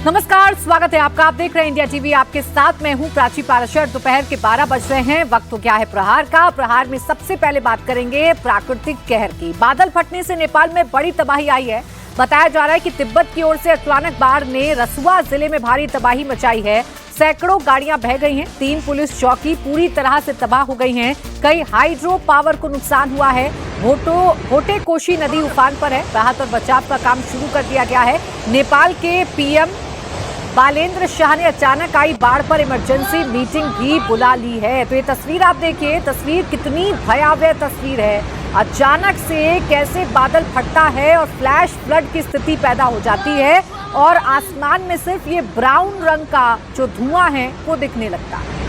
नमस्कार, स्वागत है आपका। आप देख रहे हैं इंडिया टीवी। आपके साथ मैं हूं प्राची पाराशर। दोपहर के 12 बज रहे हैं। वक्त हो गया है प्रहार का। प्रहार में सबसे पहले बात करेंगे प्राकृतिक कहर की। बादल फटने से नेपाल में बड़ी तबाही आई है। बताया जा रहा है कि तिब्बत की ओर से अचानक बाढ़ ने रसुआ जिले में भारी तबाही मचाई है। सैकड़ों गाड़ियां बह गई हैं। 3 पुलिस चौकी पूरी तरह से तबाह हो गई हैं। कई हाइड्रो पावर को नुकसान हुआ है। भोटे कोशी नदी उफान पर है। राहत और बचाव का काम शुरू कर दिया गया है। नेपाल के पीएम बालेंद्र शाह ने अचानक आई बाढ़ पर इमरजेंसी मीटिंग भी बुला ली है। तो ये तस्वीर आप देखिए, तस्वीर कितनी भयावह तस्वीर है। अचानक से कैसे बादल फटता है और फ्लैश फ्लड की स्थिति पैदा हो जाती है और आसमान में सिर्फ ये ब्राउन रंग का जो धुआं है वो दिखने लगता है।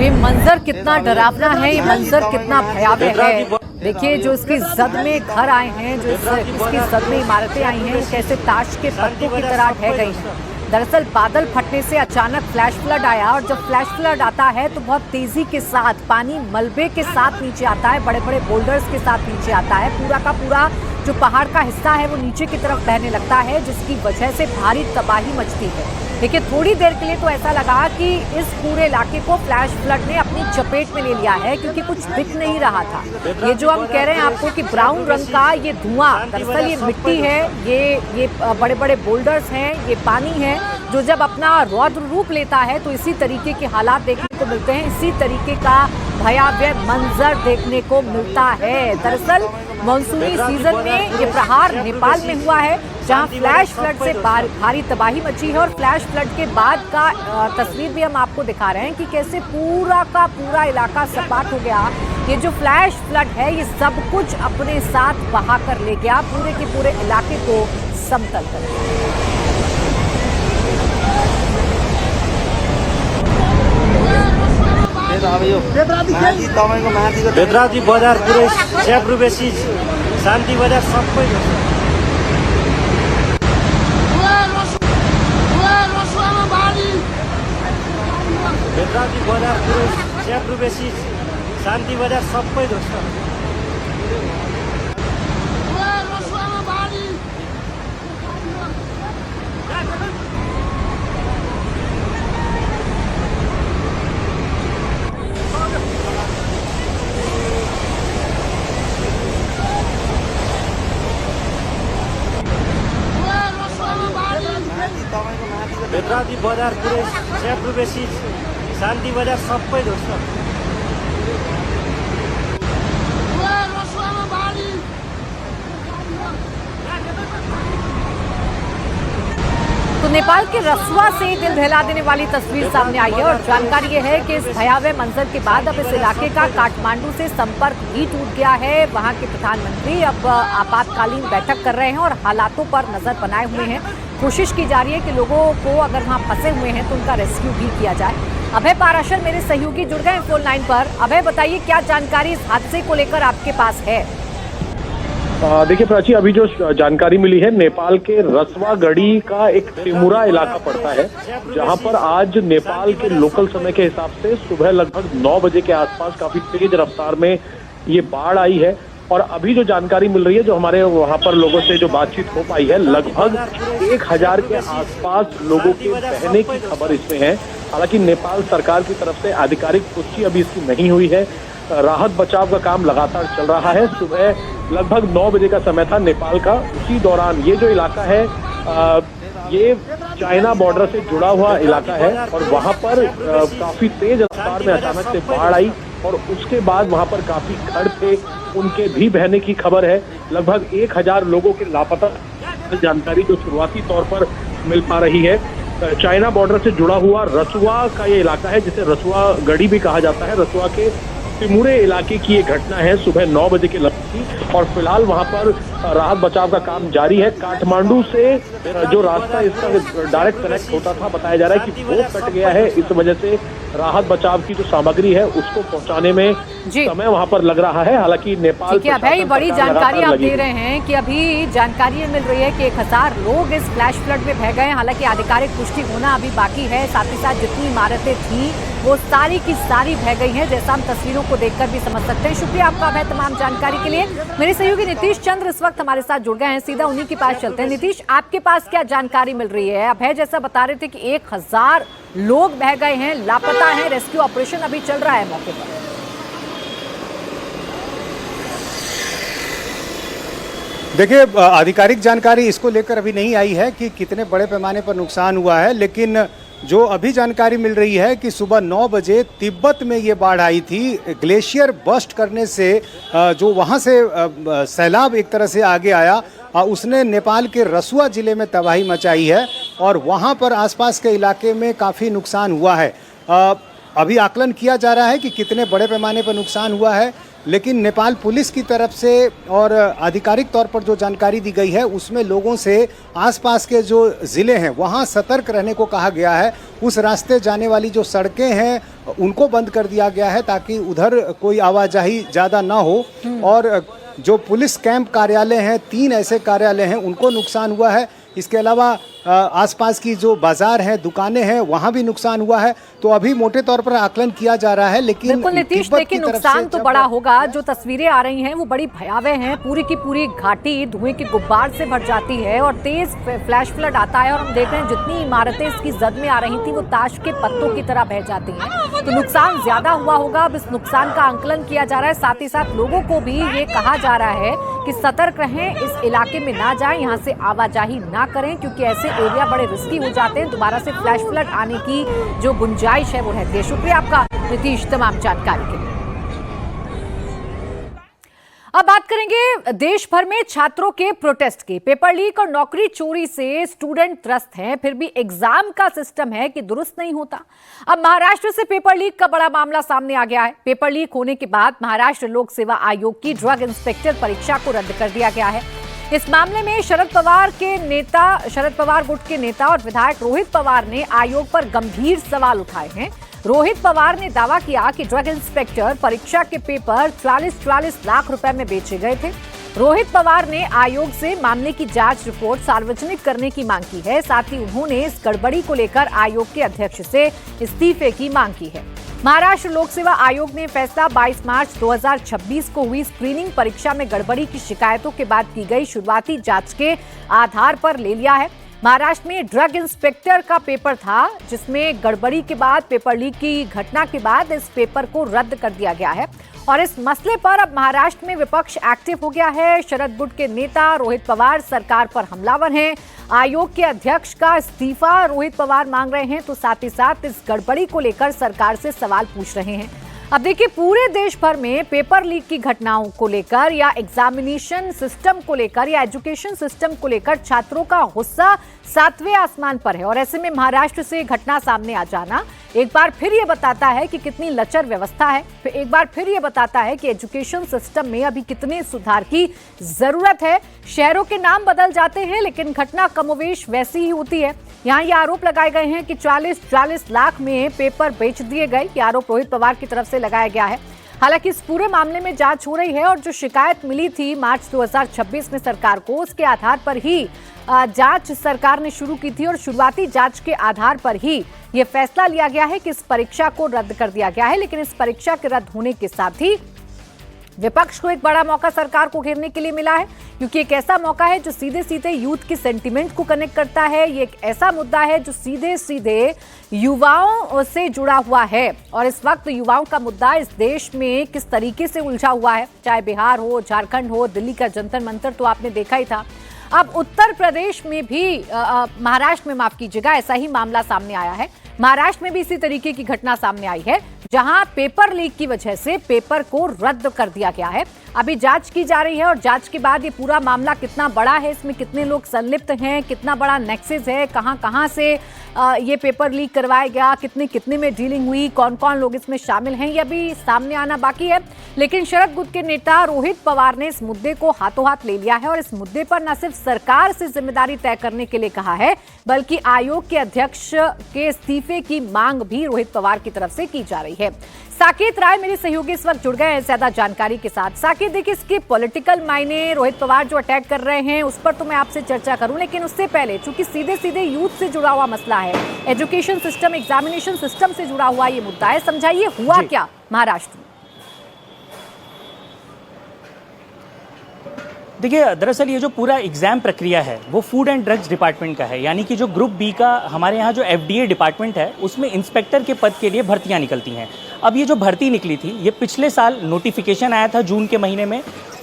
ये मंजर कितना डरावना है, ये मंजर कितना भयावह है। देखिए, जो इसकी जद में घर आए हैं, जो इसकी जद में इमारतें आई हैं, वो कैसे ताश के पत्तों की तरह ढह गई हैं। दरअसल बादल फटने से अचानक फ्लैश फ्लड आया और जब फ्लैश फ्लड आता है तो बहुत तेजी के साथ पानी मलबे के साथ नीचे आता है, बड़े बड़े बोल्डर्स के साथ नीचे आता है। पूरा का पूरा जो पहाड़ का हिस्सा है वो नीचे की तरफ बहने लगता है, जिसकी वजह से भारी तबाही मचती है। देखिए, थोड़ी देर के लिए तो ऐसा लगा कि इस पूरे इलाके को फ्लैश फ्लड ने अपनी चपेट में ले लिया है, क्योंकि कुछ दिख नहीं रहा था। ये जो हम कह रहे हैं आपको कि ब्राउन रंग का ये धुआं, दरअसल ये मिट्टी है, ये बड़े बड़े बोल्डर्स हैं, ये पानी है, जो जब अपना रौद्र रूप लेता है तो इसी तरीके के हालात देखने को मिलते हैं, इसी तरीके का भयावह मंजर देखने को मिलता है। दरअसल मानसूनी सीजन में ये प्रहार नेपाल में हुआ है, जहां फ्लैश फ्लड से भारी तबाही मची है। और फ्लैश फ्लड के बाद का तस्वीर भी हम आपको दिखा रहे हैं कि कैसे पूरा का पूरा इलाका सपाट हो गया। ये जो फ्लैश फ्लड है ये सब कुछ अपने साथ बहा कर ले गया, पूरे के पूरे इलाके को समतल कर दिया। बेदराजी बजार पुरै स्याप रुबेसी शान्ति बजार सबै बेदराजी बजार पुरै स्याप रुबेसी शान्ति बजार सबै ध्वस्त। बेदराजी बजार पुरै स्याप रुबेसी शान्ति बजार सबै ध्वस्त। तो नेपाल के रसुआ से दिल दहला देने वाली तस्वीर सामने आई है और जानकारी ये है कि इस भयावह मंजर के बाद अब इस इलाके का काठमांडू से संपर्क भी टूट गया है। वहां के प्रधानमंत्री अब आपातकालीन बैठक कर रहे हैं और हालातों पर नजर बनाए हुए हैं। कोशिश की जा रही है कि लोगों को अगर वहां फंसे हुए हैं तो उनका रेस्क्यू भी किया जाए। अभय पाराशर मेरे सहयोगी जुड़ गए फोन लाइन पर। अभय, बताइए क्या जानकारी इस हादसे को लेकर आपके पास है? देखिए प्राची, अभी जो जानकारी मिली है, नेपाल के रसवा गढ़ी का एक टिमुरा इलाका पड़ता है, जहां पर आज नेपाल के लोकल समय के हिसाब से सुबह लगभग 9 बजे के आसपास काफी तेज रफ्तार में ये बाढ़ आई है और अभी जो जानकारी मिल रही है, जो हमारे वहां पर लोगों से जो बातचीत हो पाई है, लगभग 1000 के आसपास लोगों के बहने की खबर इसमें है। हालांकि नेपाल सरकार की तरफ से आधिकारिक पुष्टि अभी इसकी नहीं हुई है। राहत बचाव का काम लगातार चल रहा है। सुबह लगभग 9 बजे का समय था नेपाल का। उसी दौरान ये जो इलाका है, ये चाइना बॉर्डर से जुड़ा हुआ इलाका है और वहां पर काफी तेज रफ्तार में अचानक से बाढ़ आई और उसके बाद वहां पर काफी घर थे, उनके भी बहने की खबर है। लगभग 1000 लोगों के लापता जानकारी जो शुरुआती तौर पर मिल पा रही है। चाइना बॉर्डर से जुड़ा हुआ रसुआ का ये इलाका है, जिसे रसुआ गढ़ी भी कहा जाता है। रसुआ के तिमुरे इलाके की ये घटना है, सुबह 9 बजे के लगभग थी और फिलहाल वहां पर राहत बचाव का काम जारी है। काठमांडू से जो रास्ता इसका डायरेक्ट कनेक्ट होता था, बताया जा रहा है कि वो कट गया है। इस वजह से राहत बचाव की जो सामग्री है उसको पहुंचाने में समय वहां पर लग रहा है। हालांकि नेपाल भाई बड़ी जानकारी आप दे रहे हैं कि अभी जानकारी मिल रही है कि 1000 लोग इस फ्लैश फ्लड में बह गए। हालांकि आधिकारिक पुष्टि होना अभी बाकी है। साथ ही साथ जितनी इमारतें थी वो सारी की सारी बह गई हैं, जैसा हम तस्वीरों को देखकर भी समझ सकते हैं। शुक्रिया आपका अभय तमाम जानकारी के लिए। मेरे सहयोगी नीतीश चंद्र इस वक्त हमारे साथ जुड़ गए हैं, सीधा उन्हीं के पास चलते हैं। नीतीश, आपके पास क्या जानकारी मिल रही है? अभय जैसा बता रहे थे कि 1000 लोग बह गए हैं, लापता हैं, रेस्क्यू ऑपरेशन अभी चल रहा है मौके पर। देखिए, आधिकारिक जानकारी इसको लेकर अभी नहीं आई है कि कितने बड़े पैमाने पर नुकसान हुआ है, लेकिन जो अभी जानकारी मिल रही है कि सुबह 9 बजे तिब्बत में ये बाढ़ आई थी। ग्लेशियर बस्ट करने से जो वहाँ से सैलाब एक तरह से आगे आया, उसने नेपाल के रसुआ जिले में तबाही मचाई है और वहाँ पर आसपास के इलाके में काफ़ी नुकसान हुआ है। अभी आकलन किया जा रहा है कि कितने बड़े पैमाने पर नुकसान हुआ है, लेकिन नेपाल पुलिस की तरफ से और आधिकारिक तौर पर जो जानकारी दी गई है उसमें लोगों से आसपास के जो ज़िले हैं वहाँ सतर्क रहने को कहा गया है। उस रास्ते जाने वाली जो सड़कें हैं उनको बंद कर दिया गया है ताकि उधर कोई आवाजाही ज़्यादा ना हो। और जो पुलिस कैंप कार्यालय हैं, 3 ऐसे कार्यालय हैं, उनको नुकसान हुआ है। इसके अलावा आसपास की जो बाजार हैं, दुकानें हैं, वहाँ भी नुकसान हुआ है। तो अभी मोटे तौर पर आकलन किया जा रहा है, लेकिन बिल्कुल नीतीश, देखिए नुकसान तो बड़ा होगा। जो तस्वीरें आ रही हैं वो बड़ी भयावह हैं। पूरी की पूरी घाटी धुएं के गुब्बार से भर जाती है और तेज फ्लैश फ्लड आता है और हम देख रहे हैं जितनी इमारतें इसकी जद में आ रही थी वो ताश के पत्तों की तरह बह जाती हैं। तो नुकसान ज्यादा हुआ होगा। अब इस नुकसान का आंकलन किया जा रहा है। साथ ही साथ लोगों को भी ये कहा जा रहा है कि सतर्क रहें, इस इलाके में ना जाएं, यहाँ से आवाजाही ना करें, क्योंकि ऐसे एरिया बड़े रिस्की हो जाते हैं। दोबारा से फ्लैश फ्लड आने की जो गुंजाइश है वो रहती है। शुक्रिया आपका नीतीश तमाम जानकारी के लिए। अब बात करेंगे देश भर में छात्रों के प्रोटेस्ट की। पेपर लीक और नौकरी चोरी से स्टूडेंट त्रस्त हैं, फिर भी एग्जाम का सिस्टम है कि दुरुस्त नहीं होता। अब महाराष्ट्र से पेपर लीक का बड़ा मामला सामने आ गया है। पेपर लीक होने के बाद महाराष्ट्र लोक सेवा आयोग की ड्रग इंस्पेक्टर परीक्षा को रद्द कर दिया गया है। इस मामले में शरद पवार गुट के नेता और विधायक रोहित पवार ने आयोग पर गंभीर सवाल उठाए हैं। रोहित पवार ने दावा किया कि ड्रग इंस्पेक्टर परीक्षा के पेपर 44 लाख रुपए में बेचे गए थे। रोहित पवार ने आयोग से मामले की जांच रिपोर्ट सार्वजनिक करने की मांग की है। साथ ही उन्होंने इस गड़बड़ी को लेकर आयोग के अध्यक्ष से इस्तीफे की मांग की है। महाराष्ट्र लोक सेवा आयोग ने फैसला 22 मार्च 2026 को हुई स्क्रीनिंग परीक्षा में गड़बड़ी की शिकायतों के बाद की गई शुरुआती जांच के आधार पर ले लिया है। महाराष्ट्र में ड्रग इंस्पेक्टर का पेपर था, जिसमें गड़बड़ी के बाद पेपर लीक की घटना के बाद इस पेपर को रद्द कर दिया गया है और इस मसले पर अब महाराष्ट्र में विपक्ष एक्टिव हो गया है। शरद गुट के नेता रोहित पवार सरकार पर हमलावर हैं। आयोग के अध्यक्ष का इस्तीफा रोहित पवार मांग रहे हैं, तो साथ ही साथ इस गड़बड़ी को लेकर सरकार से सवाल पूछ रहे हैं। अब देखिए, पूरे देश भर में पेपर लीक की घटनाओं को लेकर या एग्जामिनेशन सिस्टम को लेकर या एजुकेशन सिस्टम को लेकर छात्रों का गुस्सा 7वें आसमान पर है और ऐसे में महाराष्ट्र से घटना सामने आ जाना एक बार फिर ये बताता है कि कितनी लचर व्यवस्था है। एक बार फिर ये बताता है कि एजुकेशन सिस्टम में अभी कितने सुधार की जरूरत है। शहरों के नाम बदल जाते हैं लेकिन घटना कमोवेश वैसी ही होती है। यहाँ ये आरोप लगाए गए हैं कि 44 लाख में पेपर बेच दिए गए। ये आरोप रोहित पवार की तरफ से लगाया गया है। हालांकि इस पूरे मामले में जांच हो रही है और जो शिकायत मिली थी मार्च 2026 में सरकार को, उसके आधार पर ही जांच सरकार ने शुरू की थी और शुरुआती जांच के आधार पर ही ये फैसला लिया गया है कि इस परीक्षा को रद्द कर दिया गया है। लेकिन इस परीक्षा के रद्द होने के साथ ही विपक्ष को एक बड़ा मौका सरकार को घेरने के लिए मिला है, क्योंकि एक ऐसा मौका है जो सीधे सीधे यूथ की सेंटिमेंट को कनेक्ट करता है। ये एक ऐसा मुद्दा है जो सीधे सीधे युवाओं से जुड़ा हुआ है, और इस वक्त युवाओं का मुद्दा इस देश में किस तरीके से उलझा हुआ है, चाहे बिहार हो, झारखंड हो, दिल्ली का जंतर मंतर तो आपने देखा ही था। अब उत्तर प्रदेश में भी महाराष्ट्र में, माफ कीजिएगा, ऐसा ही मामला सामने आया है। महाराष्ट्र में भी इसी तरीके की घटना सामने आई है, जहां पेपर लीक की वजह से पेपर को रद्द कर दिया गया है। अभी जांच की जा रही है, और जांच के बाद ये पूरा मामला कितना बड़ा है, इसमें कितने लोग संलिप्त हैं, कितना बड़ा नेक्सस है, कहां से ये पेपर लीक करवाया गया, कितने में डीलिंग हुई, कौन कौन लोग इसमें शामिल हैं, ये अभी सामने आना बाकी है। लेकिन शरद गुट के नेता रोहित पवार ने इस मुद्दे को हाथों हाथ ले लिया है, और इस मुद्दे पर न सिर्फ सरकार से जिम्मेदारी तय करने के लिए कहा है, बल्कि आयोग के अध्यक्ष के इस्तीफे की मांग भी रोहित पवार की तरफ से की जा रही है। साकेत राय मेरे सहयोगी इस वक्त जुड़ गए हैं ज्यादा जानकारी के साथ। साकेत, देखिए, इसके पॉलिटिकल मायने, रोहित पवार जो अटैक कर रहे हैं उस पर तो मैं आपसे चर्चा करूं, लेकिन उससे पहले चूंकि सीधे सीधे यूथ से जुड़ा हुआ मसला है, एजुकेशन सिस्टम, एग्जामिनेशन सिस्टम से जुड़ा हुआ ये मुद्दा है, समझाइए हुआ क्या महाराष्ट्र में? देखिए, दरअसल ये जो पूरा एग्जाम प्रक्रिया है वो फूड एंड ड्रग्स डिपार्टमेंट का है, यानी कि जो ग्रुप बी का हमारे यहाँ जो FDA डिपार्टमेंट है उसमें इंस्पेक्टर के पद के लिए भर्तियाँ निकलती हैं। अब ये जो भर्ती निकली थी, ये पिछले साल नोटिफिकेशन आया था जून के महीने में,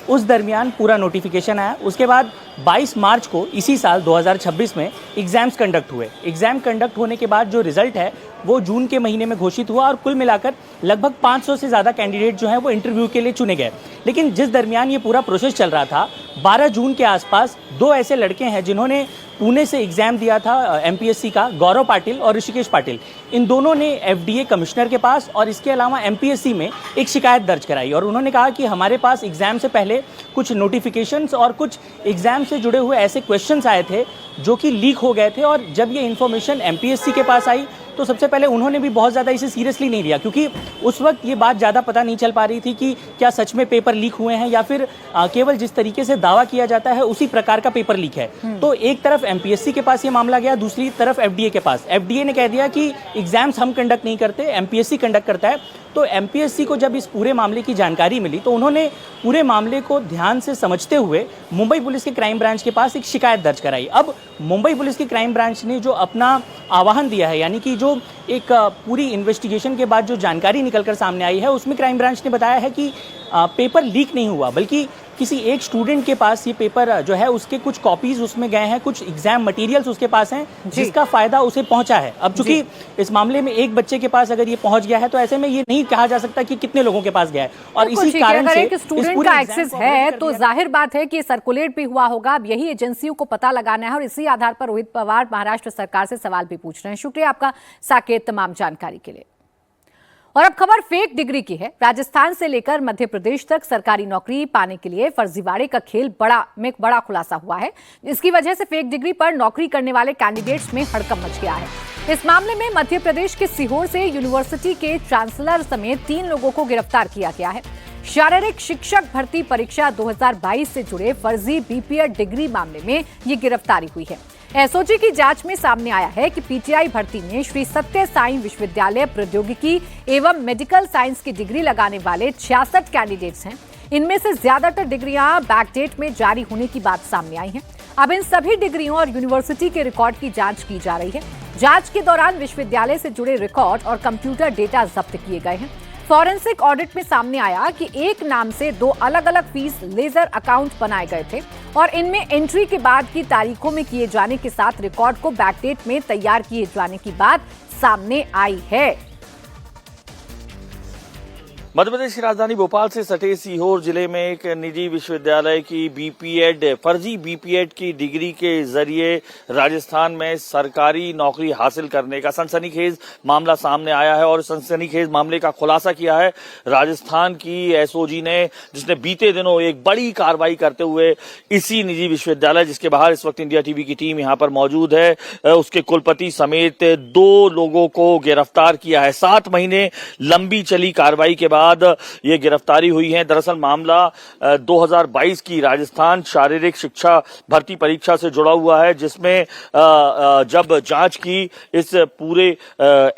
उस दरमियान पूरा नोटिफिकेशन आया। उसके बाद 22 मार्च को इसी साल 2026 में एग्जाम्स कंडक्ट हुए। एग्जाम कंडक्ट होने के बाद जो रिजल्ट है वो जून के महीने में घोषित हुआ, और कुल मिलाकर लगभग 500 से ज़्यादा कैंडिडेट जो हैं वो इंटरव्यू के लिए चुने गए। लेकिन जिस दरमियान ये पूरा प्रोसेस चल रहा था, 12 जून के आसपास 2 ऐसे लड़के हैं जिन्होंने पुणे से एग्जाम दिया था MPSC का, गौरव पाटिल और ऋषिकेश पाटिल। इन दोनों ने FDA कमिश्नर के पास और इसके अलावा MPSC में एक शिकायत दर्ज कराई, और उन्होंने कहा कि हमारे पास एग्जाम से पहले कुछ नोटिफिकेशंस और कुछ एग्जाम से जुड़े हुए ऐसे क्वेश्चंस आए थे जो कि लीक हो गए थे। और जब ये इन्फॉर्मेशन MPSC के पास आई तो सबसे पहले उन्होंने भी बहुत ज़्यादा इसे सीरियसली नहीं लिया, क्योंकि उस वक्त ये बात ज़्यादा पता नहीं चल पा रही थी कि क्या सच में पेपर लीक हुए हैं या फिर केवल जिस तरीके से दावा किया जाता है उसी प्रकार का पेपर लीक है। तो एक तरफ MPSC के पास ये मामला गया, दूसरी तरफ FDA के पास। FDA ने कह दिया कि एग्जाम्स हम कंडक्ट नहीं करते, MPSC कंडक्ट करता है। तो MPSC को जब इस पूरे मामले की जानकारी मिली तो उन्होंने पूरे मामले को ध्यान से समझते हुए मुंबई पुलिस के क्राइम ब्रांच के पास एक शिकायत दर्ज कराई। अब मुंबई पुलिस की क्राइम ब्रांच ने जो अपना आह्वान दिया है, यानी कि जो एक पूरी इन्वेस्टिगेशन के बाद जो जानकारी निकलकर सामने आई है, उसमें क्राइम ब्रांच ने बताया है कि पेपर लीक नहीं हुआ, बल्कि किसी एक स्टूडेंट के पास ये पेपर जो है उसके कुछ कॉपीज उसमें गए हैं, कुछ एग्जाम मटेरियल्स उसके पास हैं, जिसका फायदा उसे पहुंचा है। अब चूंकि इस मामले में एक बच्चे के पास अगर ये पहुंच गया है तो ऐसे में ये नहीं कहा जा सकता कि कितने लोगों के पास गया है, और इसी कारण से एक स्टूडेंट का एक्सेस है तो जाहिर बात है कि सर्कुलेट भी हुआ होगा। अब यही एजेंसियों को पता लगाना है, और इसी आधार पर रोहित पवार महाराष्ट्र सरकार से सवाल भी पूछ रहे हैं। शुक्रिया आपका साकेत तमाम जानकारी के लिए। और अब खबर फेक डिग्री की है। राजस्थान से लेकर मध्य प्रदेश तक सरकारी नौकरी पाने के लिए फर्जीवाड़े का खेल बड़ा खुलासा हुआ है। इसकी वजह से फेक डिग्री पर नौकरी करने वाले कैंडिडेट्स में हड़कंप मच गया है। इस मामले में मध्य प्रदेश के सीहोर से यूनिवर्सिटी के चांसलर समेत 3 लोगों को गिरफ्तार किया गया है। शारीरिक शिक्षक भर्ती परीक्षा 2022 से जुड़े फर्जी BPEd डिग्री मामले में ये गिरफ्तारी हुई है। एसओजी की जांच में सामने आया है कि PTI भर्ती में श्री सत्य साई विश्वविद्यालय प्रौद्योगिकी एवं मेडिकल साइंस की डिग्री लगाने वाले 66 कैंडिडेट्स हैं। इनमें से ज्यादातर डिग्रियां बैकडेट में जारी होने की बात सामने आई है। अब इन सभी डिग्रियों और यूनिवर्सिटी के रिकॉर्ड की जांच की जा रही है। जांच के दौरान विश्वविद्यालय से जुड़े रिकॉर्ड और कंप्यूटर डेटा जब्त किए गए हैं। फॉरेंसिक ऑडिट में सामने आया कि एक नाम से 2 अलग-अलग फीस लेजर अकाउंट बनाए गए थे, और इनमें एंट्री के बाद की तारीखों में किए जाने के साथ रिकॉर्ड को बैकडेट में तैयार किए जाने की बात सामने आई है। मध्य प्रदेश की राजधानी भोपाल से सटे सीहोर जिले में एक निजी विश्वविद्यालय की फर्जी BPEd की डिग्री के जरिए राजस्थान में सरकारी नौकरी हासिल करने का सनसनीखेज मामला सामने आया है, और सनसनीखेज मामले का खुलासा किया है राजस्थान की एसओजी ने, जिसने बीते दिनों एक बड़ी कार्रवाई करते हुए इसी निजी विश्वविद्यालय, जिसके बाहर इस वक्त इंडिया टीवी की टीम यहां पर मौजूद है, उसके कुलपति समेत 2 लोगों को गिरफ्तार किया है। 7 महीने लंबी चली कार्रवाई के बाद बाद ये गिरफ्तारी हुई है। दरअसल मामला 2022 की राजस्थान शारीरिक शिक्षा भर्ती परीक्षा से जुड़ा हुआ है, जिसमें जब जांच की इस पूरे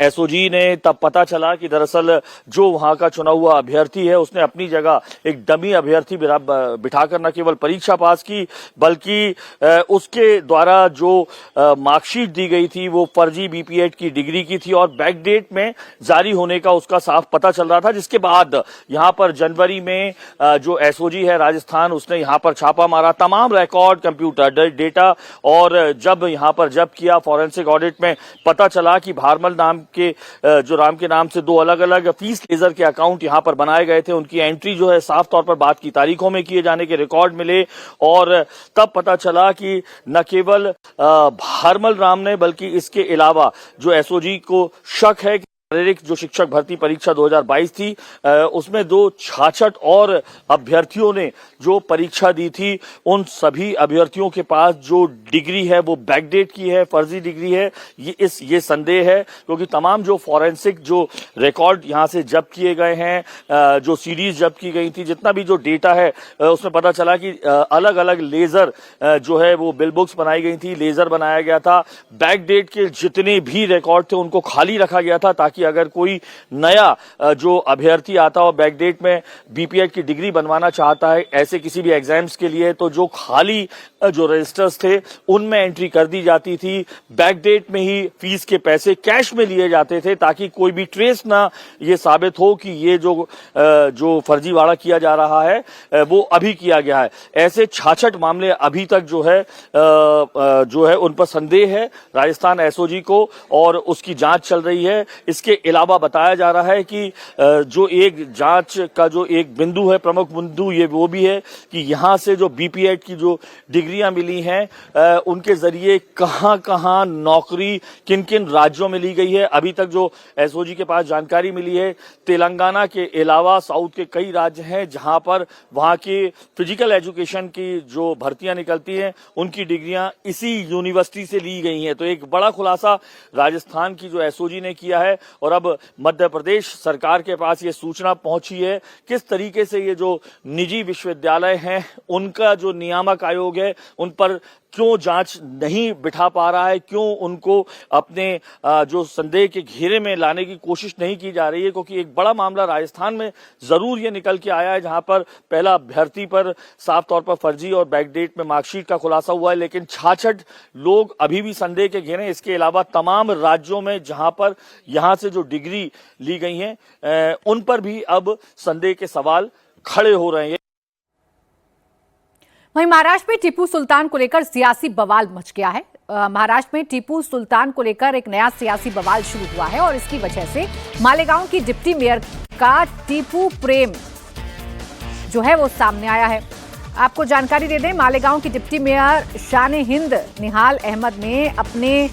एसओजी ने तब पता चला कि दरअसल जो वहां का चुना हुआ अभ्यर्थी है उसने अपनी जगह एक डमी अभ्यर्थी बिठाकर न केवल परीक्षा पास की बल्कि उसके द्वारा जो मार्कशीट दी गई थी वो फर्जी बीपीएड की डिग्री की थी और बैकडेट में जारी होने का उसका साफ पता चल रहा था। जिसके बाद यहां पर जनवरी में जो एसओजी है राजस्थान उसने यहां पर छापा मारा, तमाम रिकॉर्ड कंप्यूटर डेटा, और जब यहां पर जब्त किया फॉरेंसिक ऑडिट में पता चला कि भारमल नाम के जो राम के नाम से दो अलग अलग फीस लेजर के अकाउंट यहां पर बनाए गए थे। उनकी एंट्री जो है साफ तौर पर बात की तारीखों में किए जाने के रिकॉर्ड मिले और तब पता चला कि न केवल भारमल राम ने बल्कि इसके अलावा जो एसओजी को शक है कि शारीरिक जो शिक्षक भर्ती परीक्षा 2022 थी उसमें 266 और अभ्यर्थियों ने जो परीक्षा दी थी, उन सभी अभ्यर्थियों के पास जो डिग्री है वो बैकडेट की है, फर्जी डिग्री है। ये संदेह है क्योंकि तमाम जो फॉरेंसिक जो रिकॉर्ड यहां से जब्त किए गए हैं, जो सीरीज जब्त की गई थी, जितना भी जो डेटा है उसमें पता चला कि अलग अलग लेजर जो है वो बिल बुक्स बनाई गई थी, लेजर बनाया गया था। बैकडेट के जितने भी रिकॉर्ड थे उनको खाली रखा गया था ताकि अगर कोई नया जो अभ्यर्थी आता हो बैकडेट में बीपीएड की डिग्री बनवाना चाहता है ऐसे किसी भी एग्जाम्स के लिए, तो जो खाली जो रजिस्टर्स थे उनमें एंट्री कर दी जाती थी। बैकडेट में ही फीस के पैसे कैश में लिए जाते थे ताकि कोई भी ट्रेस ना ये साबित हो कि ये जो फर्जीवाड़ा किया जा रहा है वो अभी किया गया है। ऐसे 66 मामले अभी तक जो है उन पर संदेह है राजस्थान एसओजी को और उसकी जांच चल रही है। इसके अलावा बताया जा रहा है कि जो एक जांच का जो एक बिंदु है, प्रमुख बिंदु ये वो भी है कि यहां से जो बीपीएड की जो डिग्रियां मिली हैं उनके जरिए कहां नौकरी किन किन राज्यों में ली गई है। अभी तक जो एसओजी के पास जानकारी मिली है, तेलंगाना के अलावा साउथ के कई राज्य हैं जहां पर वहां की फिजिकल एजुकेशन की जो भर्तियां निकलती हैं उनकी डिग्रियां इसी यूनिवर्सिटी से ली गई हैं। तो एक बड़ा खुलासा राजस्थान की जो एसओजी ने किया है और अब मध्य प्रदेश सरकार के पास ये सूचना पहुंची है किस तरीके से ये जो निजी विश्वविद्यालय हैं उनका जो नियामक आयोग है उन पर क्यों जांच नहीं बिठा पा रहा है, क्यों उनको अपने जो संदेह के घेरे में लाने की कोशिश नहीं की जा रही है। क्योंकि एक बड़ा मामला राजस्थान में जरूर ये निकल के आया है जहां पर पहला अभ्यर्थी पर साफ तौर पर फर्जी और बैकडेट में मार्कशीट का खुलासा हुआ है, लेकिन 66 लोग अभी भी संदेह के घेरे। इसके अलावा तमाम राज्यों में जहां पर यहां से जो डिग्री ली गई है उन पर भी अब संदेह के सवाल खड़े हो रहे हैं। वहीं महाराष्ट्र में टीपू सुल्तान को लेकर सियासी बवाल मच गया है। महाराष्ट्र में टीपू सुल्तान को लेकर एक नया सियासी बवाल शुरू हुआ है और इसकी वजह से मालेगांव की डिप्टी मेयर का टीपू प्रेम जो है वो सामने आया है। आपको जानकारी दे दें, मालेगांव की डिप्टी मेयर शान-ए-हिंद निहाल अहमद ने अपने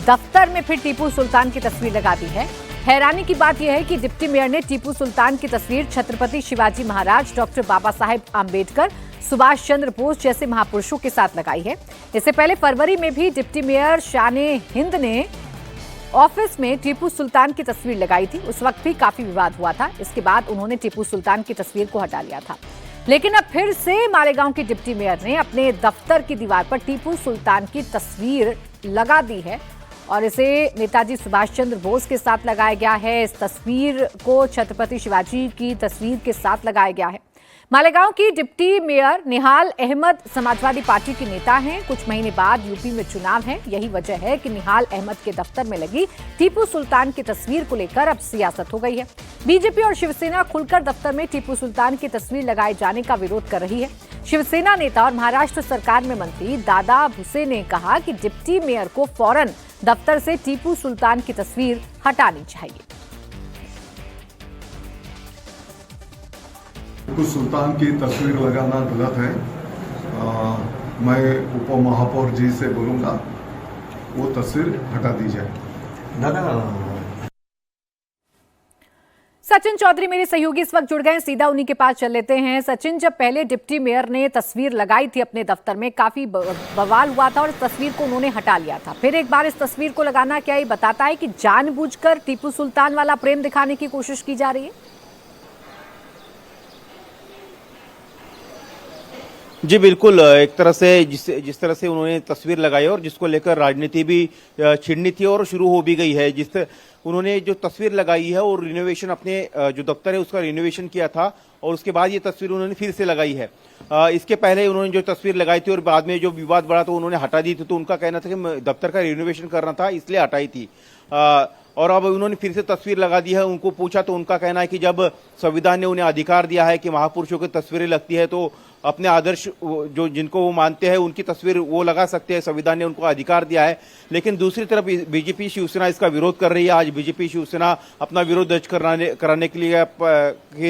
दफ्तर में फिर टीपू सुल्तान की तस्वीर लगा दी है। हैरानी की बात यह है कि डिप्टी मेयर ने टीपू सुल्तान की तस्वीर छत्रपति शिवाजी महाराज, डॉक्टर बाबा साहेब आम्बेडकर, सुभाष चंद्र बोस जैसे महापुरुषों के साथ लगाई है। इससे पहले फरवरी में भी डिप्टी मेयर शान-ए-हिंद ने ऑफिस में टीपू सुल्तान की तस्वीर लगाई थी। उस वक्त भी काफी विवाद हुआ था। इसके बाद उन्होंने टीपू सुल्तान की तस्वीर को हटा लिया था, लेकिन अब फिर से मालेगांव की डिप्टी मेयर ने अपने दफ्तर की दीवार पर टीपू सुल्तान की तस्वीर लगा दी है और इसे नेताजी सुभाष चंद्र बोस के साथ लगाया गया है। इस तस्वीर को छत्रपति शिवाजी की तस्वीर के साथ लगाया गया है। मालेगांव की डिप्टी मेयर निहाल अहमद समाजवादी पार्टी की नेता हैं। कुछ महीने बाद यूपी में चुनाव है, यही वजह है कि निहाल अहमद के दफ्तर में लगी टीपू सुल्तान की तस्वीर को लेकर अब सियासत हो गई है। बीजेपी और शिवसेना खुलकर दफ्तर में टीपू सुल्तान की तस्वीर लगाए जाने का विरोध कर रही है। शिवसेना नेता और महाराष्ट्र सरकार में मंत्री दादा भुसे ने कहा कि डिप्टी मेयर को फौरन दफ्तर से टीपू सुल्तान की तस्वीर हटानी चाहिए। टीपू सुल्तान की तस्वीर लगाना गलत है। मैं उप महापौर जी से बोलूंगा वो तस्वीर हटा दी जाए। सचिन चौधरी मेरे सहयोगी इस वक्त जुड़ गए हैं, सीधा उन्हीं के पास चल लेते हैं। सचिन, जब पहले डिप्टी मेयर ने तस्वीर लगाई थी अपने दफ्तर में, काफी बवाल हुआ था और इस तस्वीर को उन्होंने हटा लिया था। फिर एक बार इस तस्वीर को लगाना क्या ये बताता है कि जानबूझकर टीपू सुल्तान वाला प्रेम दिखाने की कोशिश की जा रही है? जी बिल्कुल, एक तरह से जिस तरह से उन्होंने तस्वीर लगाई और जिसको लेकर राजनीति भी छिड़नी थी और शुरू हो भी गई है। उन्होंने जो तस्वीर लगाई है और रिनोवेशन अपने जो दफ्तर है उसका रिनोवेशन किया था और उसके बाद ये तस्वीर उन्होंने फिर से लगाई है। इसके पहले उन्होंने जो तस्वीर लगाई थी और बाद में जो विवाद बढ़ा तो उन्होंने हटा दी थी, तो उनका कहना था कि दफ्तर का रिनोवेशन करना था इसलिए हटाई थी। और अब उन्होंने फिर से तस्वीर लगा दी है। उनको पूछा तो उनका कहना है कि जब संविधान ने उन्हें अधिकार दिया है कि महापुरुषों की तस्वीरें लगती है तो अपने आदर्श जो जिनको वो मानते हैं उनकी तस्वीर वो लगा सकते हैं, संविधान ने उनको अधिकार दिया है। लेकिन दूसरी तरफ बीजेपी शिवसेना इसका विरोध कर रही है। आज बीजेपी शिवसेना अपना विरोध दर्ज कराने के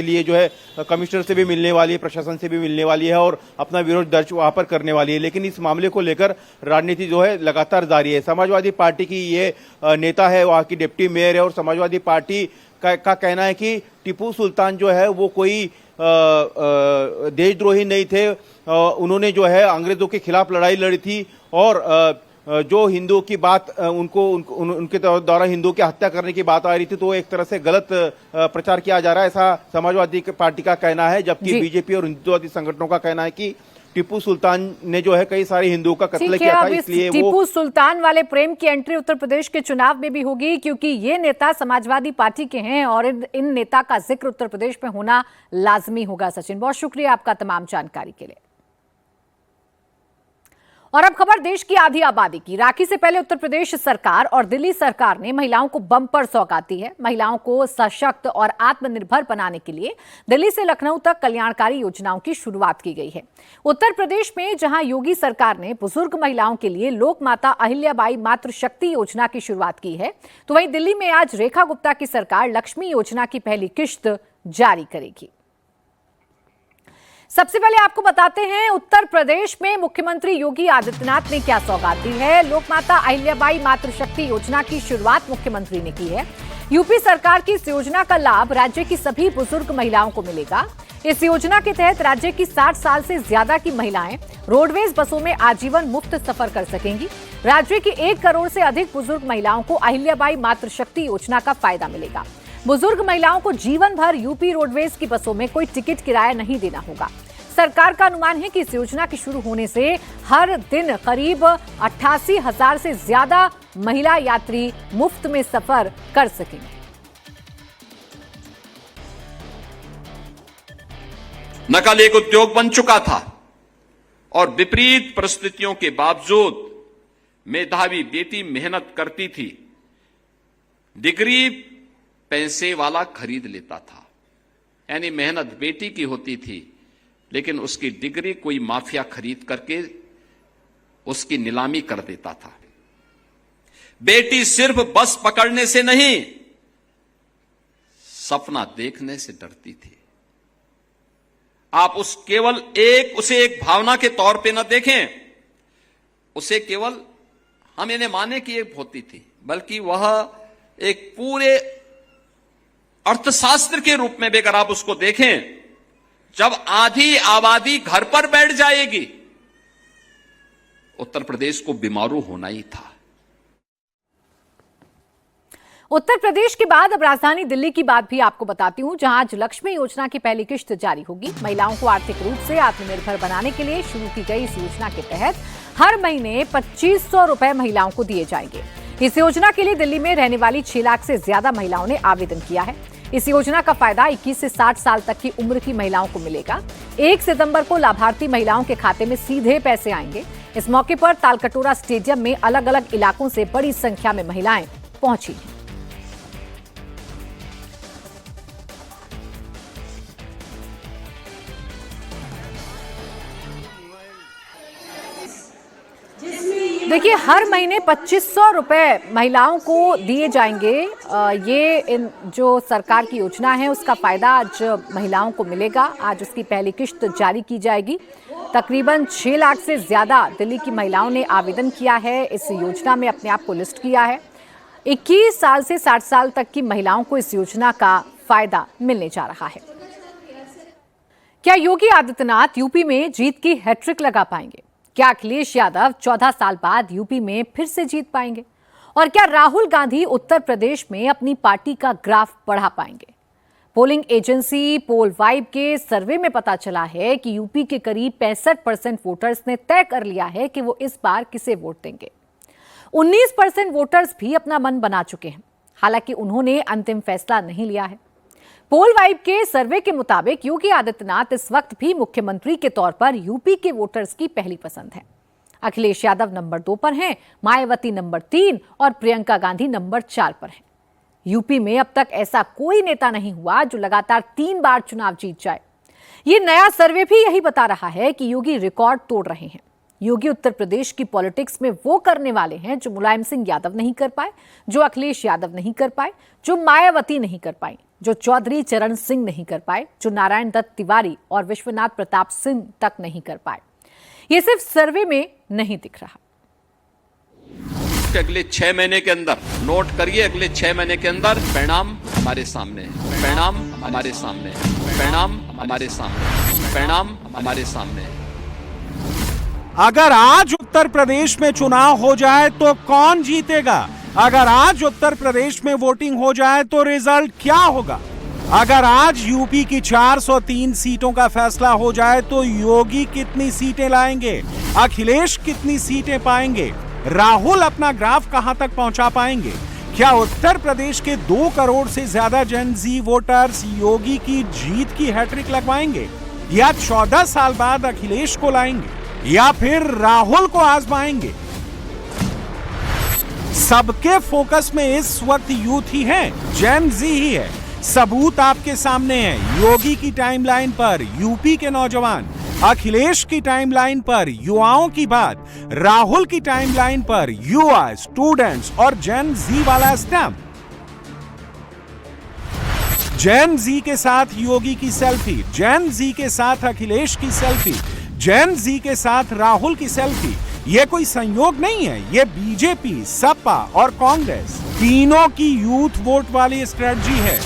लिए जो है कमिश्नर से भी मिलने वाली है, प्रशासन से भी मिलने वाली है और अपना विरोध दर्ज वहां पर करने वाली है। लेकिन इस मामले को लेकर राजनीति जो है लगातार जारी है। समाजवादी पार्टी की ये नेता है, वहां की डिप्टी मेयर है और समाजवादी पार्टी का कहना है कि टीपू सुल्तान जो है वो कोई देशद्रोही नहीं थे। उन्होंने जो है अंग्रेजों के खिलाफ लड़ाई लड़ी थी और जो हिंदुओं की बात उनके द्वारा हिंदुओं की हत्या करने की बात आ रही थी, तो एक तरह से गलत प्रचार किया जा रहा है, ऐसा समाजवादी पार्टी का कहना है। जबकि बीजेपी और हिंदुत्ववादी संगठनों का कहना है कि टीपू सुल्तान ने जो है कई सारे हिंदुओं का कत्ल किया था, इसलिए वो टीपू सुल्तान वाले प्रेम की एंट्री उत्तर प्रदेश के चुनाव में भी होगी, क्योंकि ये नेता समाजवादी पार्टी के हैं और इन नेता का जिक्र उत्तर प्रदेश में होना लाजमी होगा। सचिन, बहुत शुक्रिया आपका तमाम जानकारी के लिए। और अब खबर देश की आधी आबादी की। राखी से पहले उत्तर प्रदेश सरकार और दिल्ली सरकार ने महिलाओं को बम्पर सौगात दी है। महिलाओं को सशक्त और आत्मनिर्भर बनाने के लिए दिल्ली से लखनऊ तक कल्याणकारी योजनाओं की शुरुआत की गई है। उत्तर प्रदेश में जहां योगी सरकार ने बुजुर्ग महिलाओं के लिए लोक माता अहिल्याबाई मातृशक्ति योजना की शुरुआत की है, तो वहीं दिल्ली में आज रेखा गुप्ता की सरकार लक्ष्मी योजना की पहली किश्त जारी करेगी। सबसे पहले आपको बताते हैं उत्तर प्रदेश में मुख्यमंत्री योगी आदित्यनाथ ने क्या सौगात दी है। लोकमाता अहिल्याबाई मातृशक्ति योजना की शुरुआत मुख्यमंत्री ने की है। यूपी सरकार की इस योजना का लाभ राज्य की सभी बुजुर्ग महिलाओं को मिलेगा। इस योजना के तहत राज्य की 60 साल से ज्यादा की महिलाएं रोडवेज बसों में आजीवन मुफ्त सफर कर सकेंगी। राज्य की 1 करोड़ से अधिक बुजुर्ग महिलाओं को अहिल्याबाई मातृशक्ति योजना का फायदा मिलेगा। बुजुर्ग महिलाओं को जीवन भर यूपी रोडवेज की बसों में कोई टिकट किराया नहीं देना होगा। सरकार का अनुमान है कि इस योजना के शुरू होने से हर दिन करीब 88,000 से ज्यादा महिला यात्री मुफ्त में सफर कर सकेंगे। नकल एक उद्योग बन चुका था और विपरीत परिस्थितियों के बावजूद मेधावी बेटी मेहनत करती थी। डिग्री पैसे वाला खरीद लेता था, यानी मेहनत बेटी की होती थी, लेकिन उसकी डिग्री कोई माफिया खरीद करके उसकी नीलामी कर देता था। बेटी सिर्फ बस पकड़ने से नहीं, सपना देखने से डरती थी। आप उसे एक भावना के तौर पे न देखें, उसे केवल हम इन्हें माने कि एक होती थी, बल्कि वह एक पूरे अर्थशास्त्र के रूप में भी अगर आप उसको देखें, जब आधी आबादी घर पर बैठ जाएगी, उत्तर प्रदेश को बीमारू होना ही था। उत्तर प्रदेश के बाद अब राजधानी दिल्ली की बात भी आपको बताती हूं, जहां आज लक्ष्मी योजना की पहली किश्त जारी होगी। महिलाओं को आर्थिक रूप से आत्मनिर्भर बनाने के लिए शुरू की गई इस योजना के तहत हर महीने 2500 रुपए महिलाओं को दिए जाएंगे। इस योजना के लिए दिल्ली में रहने वाली 6 लाख से ज्यादा महिलाओं ने आवेदन किया है। इस योजना का फायदा 21 से 60 साल तक की उम्र की महिलाओं को मिलेगा। 1 सितंबर को लाभार्थी महिलाओं के खाते में सीधे पैसे आएंगे। इस मौके पर तालकटोरा स्टेडियम में अलग अलग इलाकों से बड़ी संख्या में महिलाएं पहुंची हैं। देखिए, हर महीने 2500 रुपए महिलाओं को दिए जाएंगे। ये जो सरकार की योजना है उसका फायदा आज महिलाओं को मिलेगा। आज उसकी पहली किश्त जारी की जाएगी। तकरीबन 6 लाख से ज्यादा दिल्ली की महिलाओं ने आवेदन किया है, इस योजना में अपने आप को लिस्ट किया है। 21 साल से 60 साल तक की महिलाओं को इस योजना का फायदा मिलने जा रहा है। क्या योगी आदित्यनाथ यूपी में जीत की हैट्रिक लगा पाएंगे? क्या अखिलेश यादव 14 साल बाद यूपी में फिर से जीत पाएंगे? और क्या राहुल गांधी उत्तर प्रदेश में अपनी पार्टी का ग्राफ बढ़ा पाएंगे? पोलिंग एजेंसी पोल वाइब के सर्वे में पता चला है कि यूपी के करीब 65% वोटर्स ने तय कर लिया है कि वो इस बार किसे वोट देंगे। 19% वोटर्स भी अपना मन बना चुके हैं, हालांकि उन्होंने अंतिम फैसला नहीं लिया है। पोल वाइब के सर्वे के मुताबिक योगी आदित्यनाथ इस वक्त भी मुख्यमंत्री के तौर पर यूपी के वोटर्स की पहली पसंद है। अखिलेश यादव नंबर 2 पर हैं, मायावती नंबर 3 और प्रियंका गांधी नंबर 4 पर हैं। यूपी में अब तक ऐसा कोई नेता नहीं हुआ जो लगातार 3 बार चुनाव जीत जाए। ये नया सर्वे भी यही बता रहा है कि योगी रिकॉर्ड तोड़ रहे हैं। योगी उत्तर प्रदेश की पॉलिटिक्स में वो करने वाले हैं जो मुलायम सिंह यादव नहीं कर पाए, जो अखिलेश यादव नहीं कर पाए, जो मायावती नहीं कर पाई, जो चौधरी चरण सिंह नहीं कर पाए, जो नारायण दत्त तिवारी और विश्वनाथ प्रताप सिंह तक नहीं कर पाए। ये सिर्फ सर्वे में नहीं दिख रहा। अगले 6 महीने के अंदर नोट करिए, अगले 6 महीने के अंदर परिणाम हमारे सामने है, परिणाम हमारे सामने है, परिणाम हमारे सामने, परिणाम हमारे सामने है। अगर आज उत्तर प्रदेश में चुनाव हो जाए तो कौन जीतेगा? अगर आज उत्तर प्रदेश में वोटिंग हो जाए तो रिजल्ट क्या होगा? अगर आज यूपी की 403 सीटों का फैसला हो जाए तो योगी कितनी सीटें लाएंगे? अखिलेश कितनी सीटें पाएंगे? राहुल अपना ग्राफ कहां तक पहुंचा पाएंगे? क्या उत्तर प्रदेश के 2 करोड़ से ज्यादा जेन जी वोटर्स योगी की जीत की हैट्रिक लगवाएंगे, या 14 साल बाद अखिलेश को लाएंगे, या फिर राहुल को आजमाएंगे? सबके फोकस में इस वक्त यूथ ही है, जेन जी ही है। सबूत आपके सामने है। योगी की टाइमलाइन पर यूपी के नौजवान, अखिलेश की टाइमलाइन पर युवाओं की बात, राहुल की टाइमलाइन पर युवा, स्टूडेंट्स और जेन जी वाला स्टैम्प। जेन जी के साथ योगी की सेल्फी, जेन जी के साथ अखिलेश की सेल्फी, जेन जी के साथ राहुल की सेल्फी। ये कोई संयोग नहीं है, ये बीजेपी, सपा और कांग्रेस तीनों की यूथ वोट वाली स्ट्रेटजी है।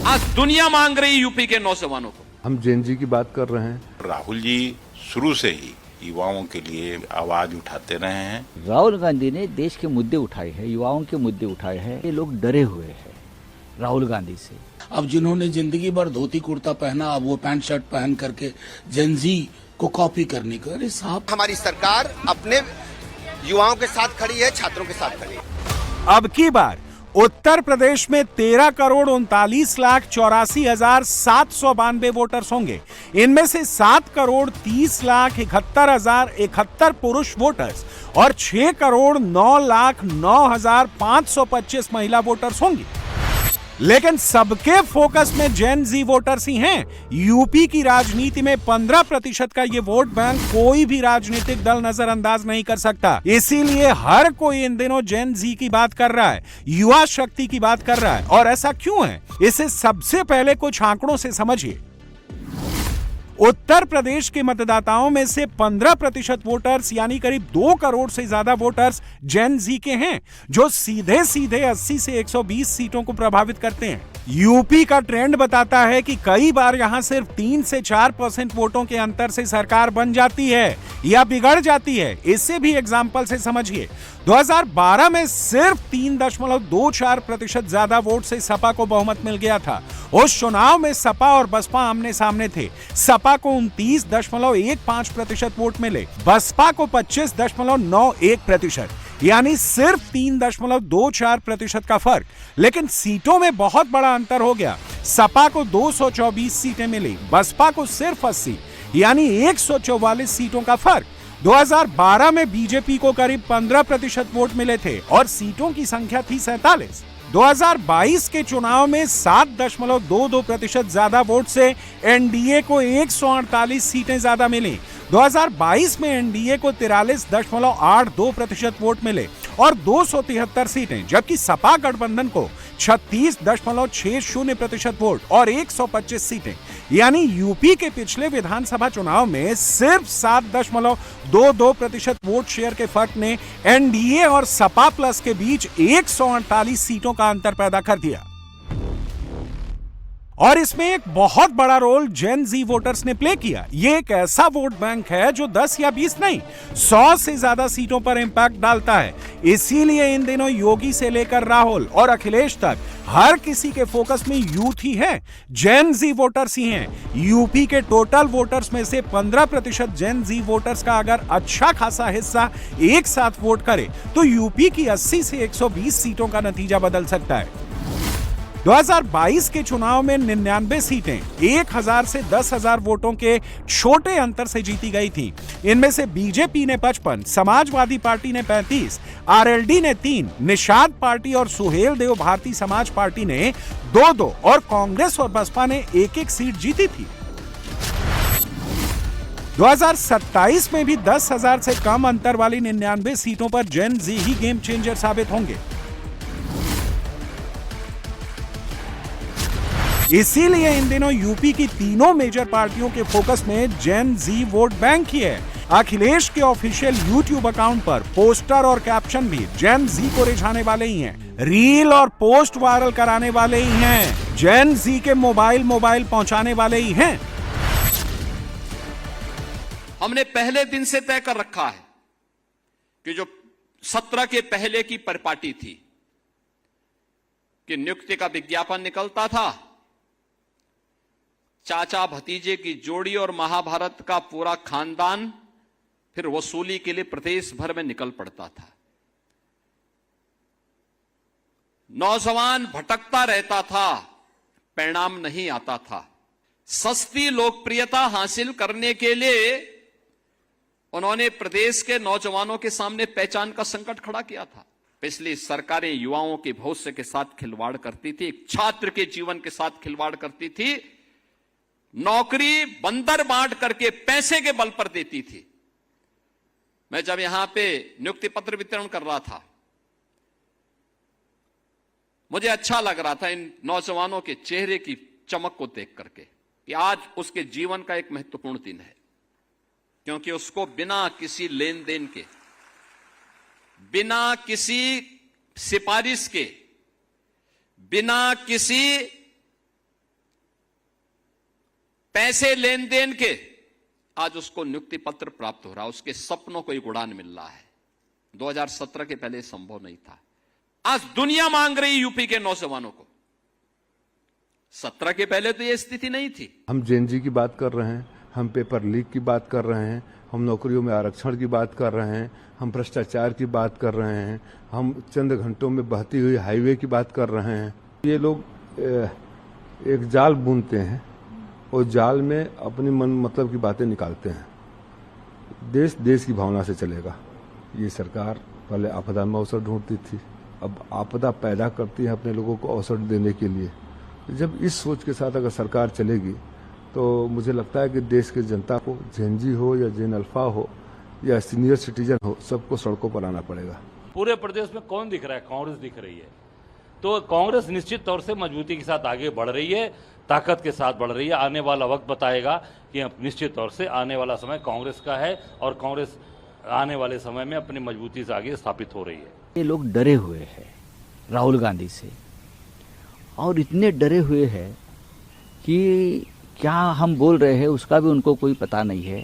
आज दुनिया मांग रही यूपी के नौजवानों को। हम जेन जी की बात कर रहे हैं। राहुल जी शुरू से ही युवाओं के लिए आवाज उठाते रहे हैं। राहुल गांधी ने देश के मुद्दे उठाए हैं, युवाओं के मुद्दे उठाए हैं। ये लोग डरे हुए हैं राहुल गांधी से। अब जिन्होंने जिंदगी भर धोती कुर्ता पहना, अब वो पैंट शर्ट पहन करके जेन जी को कॉपी करने का, अरे साहब, हमारी सरकार अपने युवाओं के साथ खड़ी है, छात्रों के साथ खड़ी है। अब की बार उत्तर प्रदेश में 13 करोड़ 39,84,792 वोटर्स होंगे। इनमें से 7 करोड़ 30,71,071 पुरुष वोटर्स और 6 करोड़ 9,09,525 महिला वोटर्स होंगी। लेकिन सबके फोकस में जेन जी वोटर्स ही हैं। यूपी की राजनीति में 15% का ये वोट बैंक कोई भी राजनीतिक दल नजरअंदाज नहीं कर सकता। इसीलिए हर कोई इन दिनों जेन जी की बात कर रहा है, युवा शक्ति की बात कर रहा है। और ऐसा क्यों है, इसे सबसे पहले कुछ आंकड़ों से समझिए। उत्तर प्रदेश के मतदाताओं में से 15% वोटर्स यानी करीब 2 करोड़ से ज्यादा वोटर्स जेन जी के हैं, जो सीधे सीधे 80 से 120 सीटों को प्रभावित करते हैं। यूपी का ट्रेंड बताता है कि कई बार यहां सिर्फ 3 से 4% वोटों के अंतर से सरकार बन जाती है या बिगड़ जाती है। इसे भी एग्जाम्पल से समझिए। 2012 में सिर्फ 3.24% ज्यादा वोट से सपा को बहुमत मिल गया था। उस चुनाव में सपा और बसपा आमने सामने थे। सपा को 29.15% वोट मिले, बसपा को 25.91%, यानी सिर्फ 3.24% का फर्क। लेकिन सीटों में बहुत बड़ा अंतर हो गया। सपा को 224 सीटें मिली, बसपा को सिर्फ 80, यानी 144 सीटों का फर्क। 2012 में बीजेपी को करीब 15% वोट मिले थे और सीटों की संख्या थी 47। 2022 के चुनाव में 7.22% ज्यादा वोट से एनडीए को 148 सीटें ज्यादा मिली। 2022 में एनडीए को 43.82% वोट मिले और 273 सीटें, जबकि सपा गठबंधन को 36.60% वोट और 125 सीटें। यानी यूपी के पिछले विधानसभा चुनाव में सिर्फ 7.22% वोट शेयर के फर्क ने एनडीए और सपा प्लस के बीच 148 सीटों का अंतर पैदा कर दिया। और इसमें एक बहुत बड़ा रोल जेन जी वोटर्स ने प्ले किया। ये एक ऐसा वोट बैंक है जो 10 या 20 नहीं 100 से ज्यादा सीटों पर इंपैक्ट डालता है। इसीलिए इन दिनों योगी से लेकर राहुल और अखिलेश तक हर किसी के फोकस में यूथ ही है, जेन जी वोटर्स ही हैं। यूपी के टोटल वोटर्स में से 15% जेन जी वोटर्स का अगर अच्छा खासा हिस्सा एक साथ वोट करे तो यूपी की 80 से 120 सीटों का नतीजा बदल सकता है। 2022 के चुनाव में 99 सीटें 1000 से 10,000 वोटों के छोटे अंतर से जीती गई थी। इनमें से बीजेपी ने 55, समाजवादी पार्टी ने 35, आरएलडी ने 3, निषाद पार्टी और सुहेल देव भारतीय समाज पार्टी ने 2-2 और कांग्रेस और बसपा ने 1-1 सीट जीती थी। 2027 में भी 10,000 से कम अंतर वाली 99 सीटों पर जेन जी ही गेम चेंजर साबित होंगे। इसीलिए इन दिनों यूपी की तीनों मेजर पार्टियों के फोकस में जेन जी वोट बैंक ही है। अखिलेश के ऑफिशियल यूट्यूब अकाउंट पर पोस्टर और कैप्शन भी जेन जी को रिझाने वाले ही हैं। रील और पोस्ट वायरल कराने वाले ही हैं। जेन जी के मोबाइल पहुंचाने वाले ही हैं। हमने पहले दिन से तय कर रखा है कि जो 17 के पहले की परिपाटी थी कि नियुक्ति का विज्ञापन निकलता था, चाचा भतीजे की जोड़ी और महाभारत का पूरा खानदान फिर वसूली के लिए प्रदेश भर में निकल पड़ता था। नौजवान भटकता रहता था, परिणाम नहीं आता था। सस्ती लोकप्रियता हासिल करने के लिए उन्होंने प्रदेश के नौजवानों के सामने पहचान का संकट खड़ा किया था। पिछली सरकारें युवाओं के भविष्य के साथ खिलवाड़ करती थी, एक छात्र के जीवन के साथ खिलवाड़ करती थी, नौकरी बंदर बांट करके पैसे के बल पर देती थी। मैं जब यहां पे नियुक्ति पत्र वितरण कर रहा था, मुझे अच्छा लग रहा था इन नौजवानों के चेहरे की चमक को देख करके कि आज उसके जीवन का एक महत्वपूर्ण दिन है, क्योंकि उसको बिना किसी लेन देन के, बिना किसी सिफारिश के, बिना किसी पैसे लेन देन के आज उसको नियुक्ति पत्र प्राप्त हो रहा है। उसके सपनों को एक उड़ान मिल रहा है। 2017 के पहले संभव नहीं था। आज दुनिया मांग रही यूपी के नौजवानों को। 17 के पहले तो यह स्थिति नहीं थी। हम जेएनजी की बात कर रहे हैं, हम पेपर लीक की बात कर रहे हैं, हम नौकरियों में आरक्षण की बात कर रहे हैं, हम भ्रष्टाचार की बात कर रहे हैं, हम चंद घंटों में बहती हुई हाईवे की बात कर रहे हैं। ये लोग एक जाल बुनते हैं और जाल में अपनी मन मतलब की बातें निकालते हैं। देश देश की भावना से चलेगा। ये सरकार पहले आपदा में अवसर ढूंढती थी, अब आपदा पैदा करती है अपने लोगों को अवसर देने के लिए। जब इस सोच के साथ अगर सरकार चलेगी तो मुझे लगता है कि देश की जनता को, जेएनजी हो या जेन अल्फा हो या सीनियर सिटीजन हो, सबको सड़कों पर आना पड़ेगा। पूरे प्रदेश में कौन दिख रहा है? कांग्रेस दिख रही है। तो कांग्रेस निश्चित तौर से मजबूती के साथ आगे बढ़ रही है, ताकत के साथ बढ़ रही है। आने वाला वक्त बताएगा कि निश्चित तौर से आने वाला समय कांग्रेस का है और कांग्रेस आने वाले समय में अपनी मजबूती से आगे स्थापित हो रही है। ये लोग डरे हुए हैं राहुल गांधी से, और इतने डरे हुए हैं कि क्या हम बोल रहे हैं उसका भी उनको कोई पता नहीं है।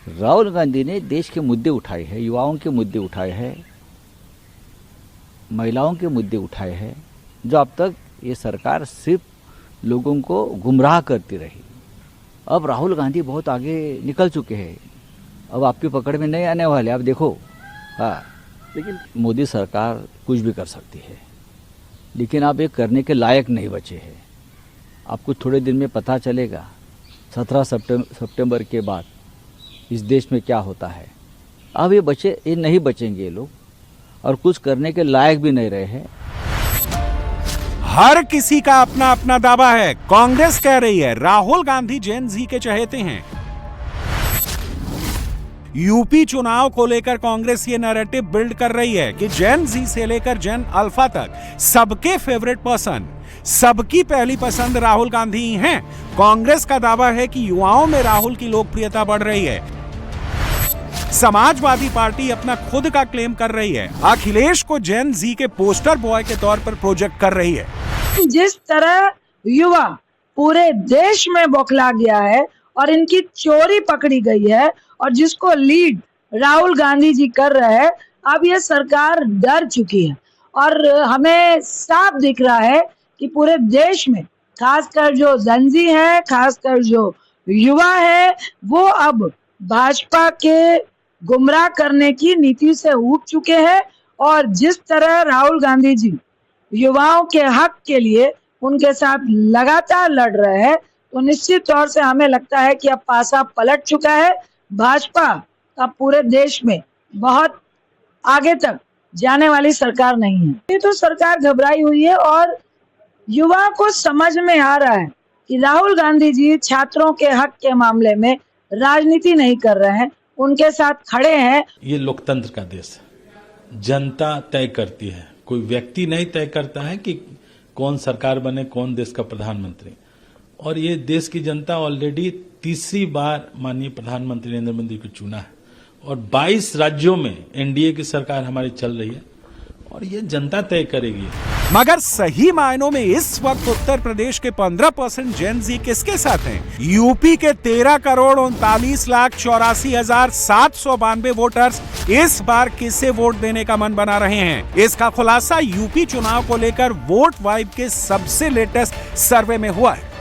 राहुल गांधी ने देश के मुद्दे उठाए हैं, युवाओं के मुद्दे उठाए हैं, महिलाओं के मुद्दे उठाए हैं, जो अब तक ये सरकार सिर्फ लोगों को गुमराह करती रही। अब राहुल गांधी बहुत आगे निकल चुके हैं, अब आपकी पकड़ में नहीं आने वाले। आप देखो, हाँ, लेकिन मोदी सरकार कुछ भी कर सकती है, लेकिन आप ये करने के लायक नहीं बचे हैं। आपको थोड़े दिन में पता चलेगा 17 सितंबर के बाद इस देश में क्या होता है। अब ये नहीं बचेंगे ये लोग, और कुछ करने के लायक भी नहीं रहे हैं। हर किसी का अपना अपना दावा है। कांग्रेस कह रही है राहुल गांधी जेन जी के चहेते हैं। यूपी चुनाव को लेकर कांग्रेस ये नैरेटिव बिल्ड कर रही है कि जेन जी से लेकर जेन अल्फा तक सबके फेवरेट पर्सन, सबकी पहली पसंद राहुल गांधी ही हैं। कांग्रेस का दावा है कि युवाओं में राहुल की लोकप्रियता बढ़ रही है। समाजवादी पार्टी अपना खुद का क्लेम कर रही है, अखिलेश को जेन जी के पोस्टर बॉय के तौर पर प्रोजेक्ट कर रही है। जिस तरह युवा पूरे देश में बौखला गया है और इनकी चोरी पकड़ी गई है और जिसको लीड राहुल गांधी जी कर रहे हैं, अब ये सरकार डर चुकी है और हमें साफ दिख रहा है कि पूरे देश में खासकर जो जनजी है, खासकर जो युवा है, वो अब भाजपा के गुमराह करने की नीति से ऊब चुके हैं और जिस तरह राहुल गांधी जी युवाओं के हक के लिए उनके साथ लगातार लड़ रहे हैं, तो निश्चित तौर से हमें लगता है कि अब पासा पलट चुका है। भाजपा अब पूरे देश में बहुत आगे तक जाने वाली सरकार नहीं है। ये तो सरकार घबराई हुई है और युवा को समझ में आ रहा है कि राहुल गांधी जी छात्रों के हक के मामले में राजनीति नहीं कर रहे हैं, उनके साथ खड़े हैं। ये लोकतंत्र का देश है, जनता तय करती है, कोई व्यक्ति नहीं तय करता है कि कौन सरकार बने, कौन देश का प्रधानमंत्री। और ये देश की जनता ऑलरेडी तीसरी बार माननीय प्रधानमंत्री नरेंद्र मोदी को चुना है और 22 राज्यों में एनडीए की सरकार हमारी चल रही है और ये जनता तय करेगी। मगर सही मायनों में इस वक्त उत्तर प्रदेश के 15% जेन जी किसके साथ हैं? यूपी के 13,39,84,792 वोटर्स इस बार किसे वोट देने का मन बना रहे हैं? इसका खुलासा यूपी चुनाव को लेकर वोट वाइब के सबसे लेटेस्ट सर्वे में हुआ है।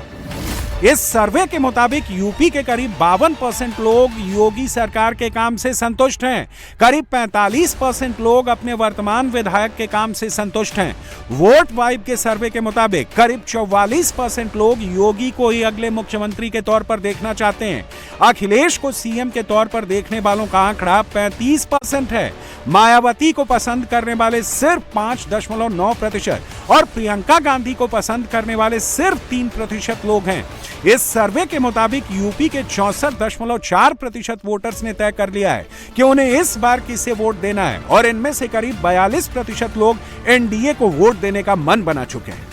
इस सर्वे के मुताबिक यूपी के करीब 52% लोग योगी सरकार के काम से संतुष्ट हैं। करीब 45% लोग अपने वर्तमान विधायक के काम से संतुष्ट हैं। वोट वाइब के सर्वे के मुताबिक करीब 44% लोग योगी को ही अगले मुख्यमंत्री के तौर पर देखना चाहते हैं। अखिलेश को सीएम के तौर पर देखने वालों का आंकड़ा 35% है। मायावती को पसंद करने वाले सिर्फ 5.9% और प्रियंका गांधी को पसंद करने वाले सिर्फ 3% लोग हैं। इस सर्वे के मुताबिक यूपी के 64.4% वोटर्स ने तय कर लिया है कि उन्हें इस बार किसे वोट देना है और इनमें से करीब 42% लोग एनडीए को वोट देने का मन बना चुके हैं।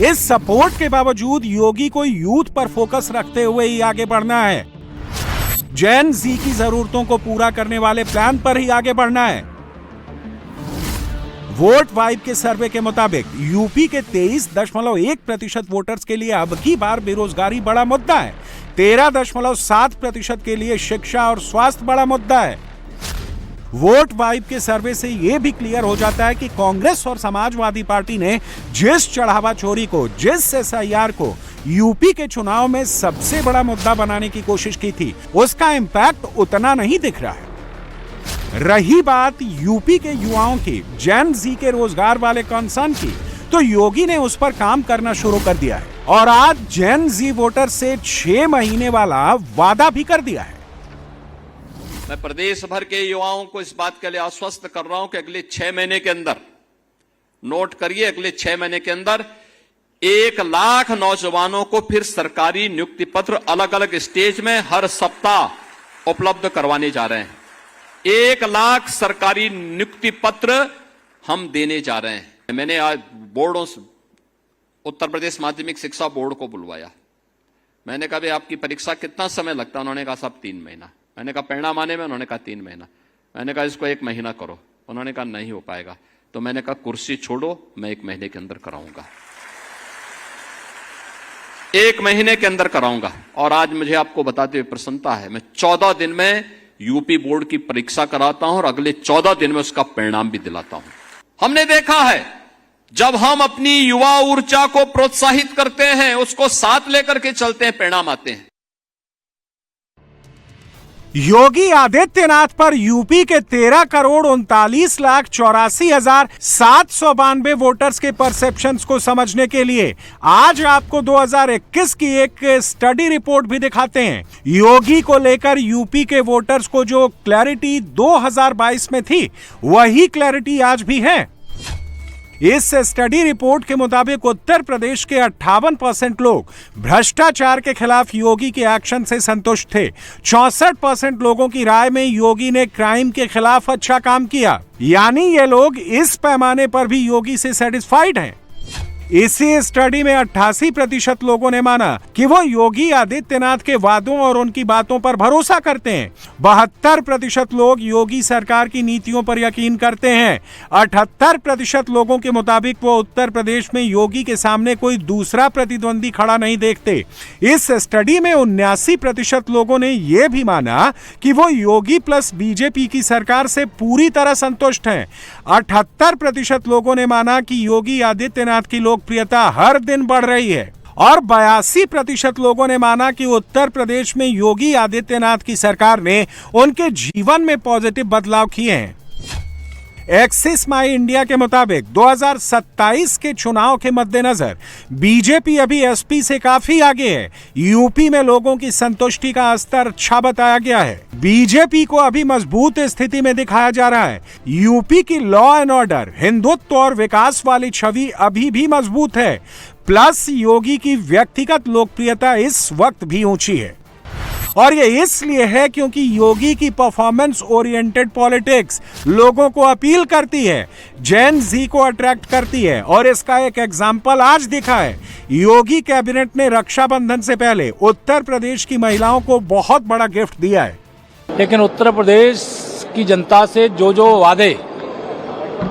इस सपोर्ट के बावजूद योगी को यूथ पर फोकस रखते हुए ही आगे बढ़ना है। जेन जी की जरूरतों को पूरा करने वाले प्लान पर ही आगे बढ़ना है। वोट वाइब के सर्वे के मुताबिक यूपी के 23.1% वोटर्स के लिए अब की बार बेरोजगारी बड़ा मुद्दा है। 13.7% के लिए शिक्षा और स्वास्थ्य बड़ा मुद्दा है। वोट वाइब के सर्वे से यह भी क्लियर हो जाता है कि कांग्रेस और समाजवादी पार्टी ने जिस चढ़ावा चोरी को, जिस एसआईआर को यूपी के चुनाव में सबसे बड़ा मुद्दा बनाने की कोशिश की थी, उसका इंपैक्ट उतना नहीं दिख रहा है। रही बात यूपी के युवाओं की, जेन जी के रोजगार वाले कंसर्न की, तो योगी ने उस पर काम करना शुरू कर दिया है और आज जेन जी वोटर से 6 महीने वाला वादा भी कर दिया है। मैं प्रदेश भर के युवाओं को इस बात के लिए आश्वस्त कर रहा हूं कि अगले 6 महीने के अंदर, नोट करिए, अगले 6 महीने के अंदर 1 लाख नौजवानों को फिर सरकारी नियुक्ति पत्र अलग अलग स्टेज में हर सप्ताह उपलब्ध करवाने जा रहे हैं। 1 लाख सरकारी नियुक्ति पत्र हम देने जा रहे हैं। मैंने आज बोर्डों से, उत्तर प्रदेश माध्यमिक शिक्षा बोर्ड को बुलवाया। मैंने कहा भाई आपकी परीक्षा कितना समय लगता है? उन्होंने कहा साहब 3 महीना। मैंने कहा परिणाम आने में? उन्होंने कहा 3 महीना। मैंने कहा इसको 1 महीना करो। उन्होंने कहा नहीं हो पाएगा। तो मैंने कहा कुर्सी छोड़ो, मैं 1 महीने के अंदर कराऊंगा, 1 महीने के अंदर कराऊंगा। और आज मुझे आपको बताते हुए प्रसन्नता है, मैं 14 दिन में यूपी बोर्ड की परीक्षा कराता हूं और अगले 14 दिन में उसका परिणाम भी दिलाता हूं। हमने देखा है जब हम अपनी युवा ऊर्जा को प्रोत्साहित करते हैं, उसको साथ लेकर के चलते हैं, परिणाम आते हैं। योगी आदित्यनाथ पर यूपी के 13,39,84,792 वोटर्स के परसेप्शंस को समझने के लिए आज आपको 2021 की एक स्टडी रिपोर्ट भी दिखाते हैं। योगी को लेकर यूपी के वोटर्स को जो क्लैरिटी 2022 में थी, वही क्लैरिटी आज भी है। इस स्टडी रिपोर्ट के मुताबिक उत्तर प्रदेश के 58% लोग भ्रष्टाचार के खिलाफ योगी के एक्शन से संतुष्ट थे। 64% लोगों की राय में योगी ने क्राइम के खिलाफ अच्छा काम किया, यानी ये लोग इस पैमाने पर भी योगी से सेटिस्फाइड हैं। इसी स्टडी में 88% लोगों ने माना कि वो योगी आदित्यनाथ के वादों और उनकी बातों पर भरोसा करते हैं। 72% लोग योगी सरकार की नीतियों पर यकीन करते हैं। 78% लोगों के मुताबिक वो उत्तर प्रदेश में योगी के सामने कोई दूसरा प्रतिद्वंदी खड़ा नहीं देखते। इस स्टडी में 79% लोगों ने यह भी माना कि वो योगी प्लस बीजेपी की सरकार से पूरी तरह संतुष्ट हैं। 78% लोगों ने माना कि योगी आदित्यनाथ की लोकप्रियता हर दिन बढ़ रही है और 82% लोगों ने माना कि उत्तर प्रदेश में योगी आदित्यनाथ की सरकार ने उनके जीवन में पॉजिटिव बदलाव किए हैं। एक्सिस माई इंडिया के मुताबिक 2027 के चुनाव के मद्देनजर बीजेपी अभी एसपी से काफी आगे है। यूपी में लोगों की संतुष्टि का स्तर अच्छा बताया गया है। बीजेपी को अभी मजबूत स्थिति में दिखाया जा रहा है। यूपी की लॉ एंड ऑर्डर, हिंदुत्व और विकास वाली छवि अभी भी मजबूत है। प्लस योगी की व्यक्तिगत लोकप्रियता इस वक्त भी ऊंची है और ये इसलिए है क्योंकि योगी की परफॉर्मेंस ओरिएंटेड पॉलिटिक्स लोगों को अपील करती है, जेन जी को अट्रैक्ट करती है और इसका एक एग्जाम्पल आज दिखा है। योगी कैबिनेट ने रक्षाबंधन से पहले उत्तर प्रदेश की महिलाओं को बहुत बड़ा गिफ्ट दिया है। लेकिन उत्तर प्रदेश की जनता से जो वादे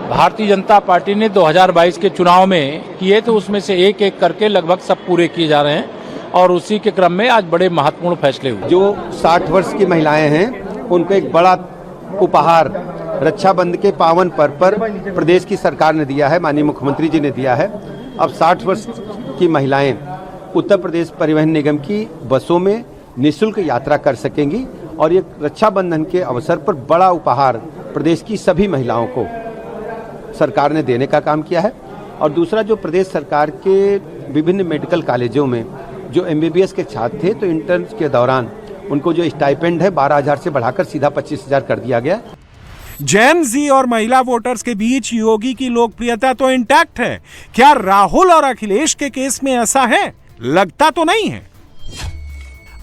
भारतीय जनता पार्टी ने 2022 के चुनाव में किए थे उसमें से एक एक करके लगभग सब पूरे किए जा रहे हैं और उसी के क्रम में आज बड़े महत्वपूर्ण फैसले हुए। जो 60 वर्ष की महिलाएं हैं उनको एक बड़ा उपहार रक्षाबंधन के पावन पर्व पर प्रदेश की सरकार ने दिया है, माननीय मुख्यमंत्री जी ने दिया है। अब 60 वर्ष की महिलाएं उत्तर प्रदेश परिवहन निगम की बसों में निःशुल्क यात्रा कर सकेंगी और ये रक्षाबंधन के अवसर पर बड़ा उपहार प्रदेश की सभी महिलाओं को सरकार ने देने का काम किया है। और दूसरा, जो प्रदेश सरकार के विभिन्न मेडिकल कॉलेजों में जो एमबीबीएस के छात्र थे तो इंटर्न के दौरान उनको जो स्टाइपेंड है 12,000 से बढ़ाकर सीधा 25,000 कर दिया गया। जेन जी और महिला वोटर्स के बीच योगी की लोकप्रियता तो इंटैक्ट है। क्या राहुल और अखिलेश के केस में ऐसा है? लगता तो नहीं है।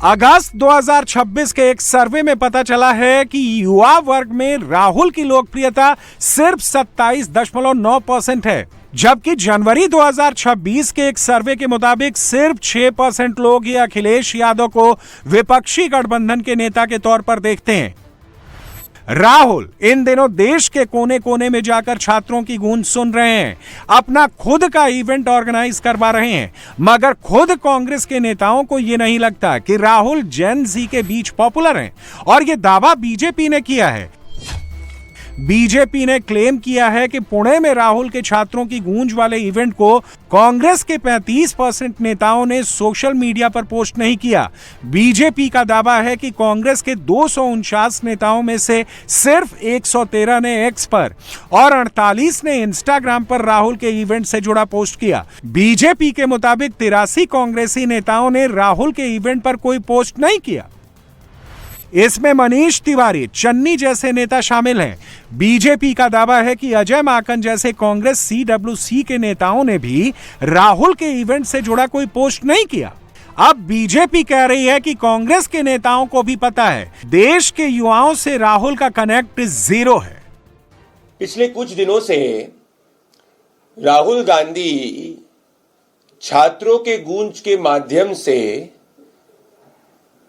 अगस्त 2026 के एक सर्वे में पता चला है कि युवा वर्ग में राहुल की लोकप्रियता सिर्फ 27.9% है, जबकि जनवरी 2026 के एक सर्वे के मुताबिक सिर्फ 6% लोग ही अखिलेश यादव को विपक्षी गठबंधन के नेता के तौर पर देखते हैं। राहुल इन दिनों देश के कोने कोने में जाकर छात्रों की गूंज सुन रहे हैं, अपना खुद का इवेंट ऑर्गेनाइज करवा रहे हैं, मगर खुद कांग्रेस के नेताओं को यह नहीं लगता कि राहुल जेन जी के बीच पॉपुलर हैं और यह दावा बीजेपी ने किया है। बीजेपी ने क्लेम किया है कि पुणे में राहुल के छात्रों की गूंज वाले इवेंट को कांग्रेस के 35% नेताओं ने सोशल मीडिया पर पोस्ट नहीं किया। बीजेपी का दावा है कि कांग्रेस के 249 नेताओं में से सिर्फ 113 ने एक्स पर और 48 ने इंस्टाग्राम पर राहुल के इवेंट से जुड़ा पोस्ट किया। बीजेपी के मुताबिक 83 कांग्रेसी नेताओं ने राहुल के इवेंट पर कोई पोस्ट नहीं किया। इसमें मनीष तिवारी, चन्नी जैसे नेता शामिल हैं। बीजेपी का दावा है कि अजय माकन जैसे कांग्रेस सीडब्ल्यूसी के नेताओं ने भी राहुल के इवेंट से जुड़ा कोई पोस्ट नहीं किया। अब बीजेपी कह रही है कि कांग्रेस के नेताओं को भी पता है देश के युवाओं से राहुल का कनेक्ट जीरो है। पिछले कुछ दिनों से राहुल गांधी छात्रों के गूंज के माध्यम से